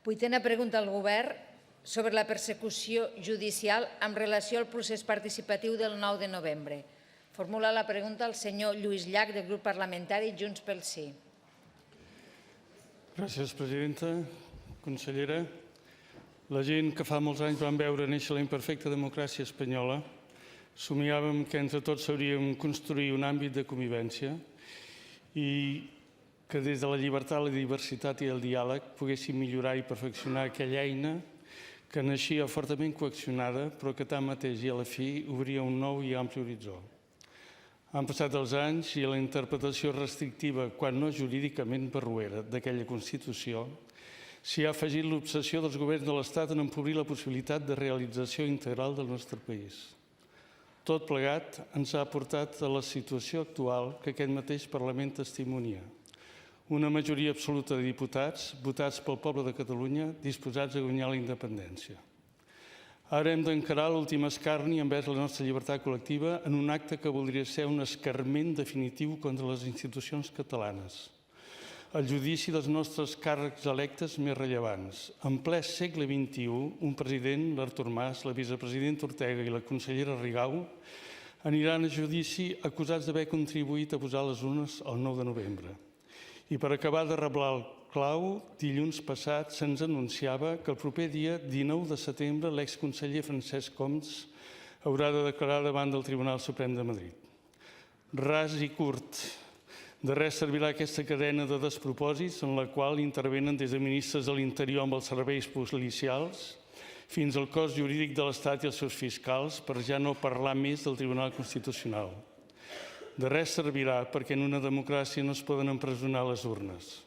Vuitena pregunta al Govern sobre la persecució judicial en relació al procés participatiu del 9 de novembre. Formula la pregunta el senyor Lluís Llach, del grup parlamentari Junts pel Sí. Gràcies, presidenta. Consellera, la gent que fa molts anys vam veure néixer la imperfecta democràcia espanyola somiàvem que entre tots sabríem construir un àmbit de convivència i que des de la llibertat, la diversitat i el diàleg poguéssim millorar i perfeccionar aquella eina que naixia fortament coaccionada, però que tanmateix i a la fi obria un nou i ampli horitzó. Han passat els anys i a la interpretació restrictiva, quan no jurídicament barroera, d'aquella Constitució, s'hi ha afegit l'obsessió dels governs de l'Estat en empobrir la possibilitat de realització integral del nostre país. Tot plegat ens ha portat a la situació actual que aquest mateix Parlament testimonia. Una majoria absoluta de diputats votats pel poble de Catalunya disposats a guanyar la independència. Ara hem d'encarar l'últim escarni envers la nostra llibertat col·lectiva en un acte que voldria ser un escarment definitiu contra les institucions catalanes. El judici dels nostres càrrecs electes més rellevants. En ple segle XXI, un president, l'Artur Mas, la vicepresidenta Ortega i la consellera Rigau aniran a judici acusats d'haver contribuït a posar les urnes el 9 de novembre. I per acabar de reblar el clau, dilluns passat se'ns anunciava que el proper dia 19 de setembre l'exconseller Francesc Homs haurà de declarar davant del Tribunal Suprem de Madrid. Ras i curt. De res servirà aquesta cadena de despropòsits en la qual intervenen des de ministres de l'Interior amb els serveis policials fins al cos jurídic de l'Estat i els seus fiscals, per ja no parlar més del Tribunal Constitucional. De res servirà perquè en una democràcia no es poden empresonar les urnes.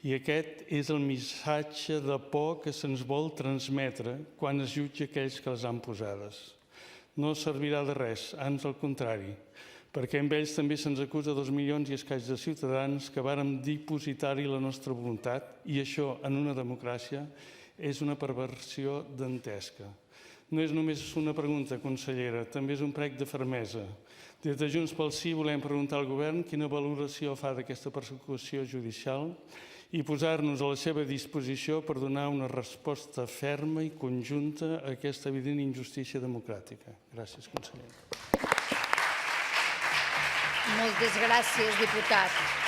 I aquest és el missatge de por que se'ns vol transmetre quan es jutja aquells que les han posades. No servirà de res, ans al contrari, perquè amb ells també se'ns acusa 2 milions i escaig de ciutadans que vàrem dipositar-hi la nostra voluntat i això, en una democràcia, és una perversió dantesca. No és només una pregunta, consellera, també és un prec de fermesa. Des de Junts pel Sí volem preguntar al Govern quina valoració fa d'aquesta persecució judicial i posar-nos a la seva disposició per donar una resposta ferma i conjunta a aquesta evident injustícia democràtica. Gràcies, consellera. Moltes gràcies, diputat.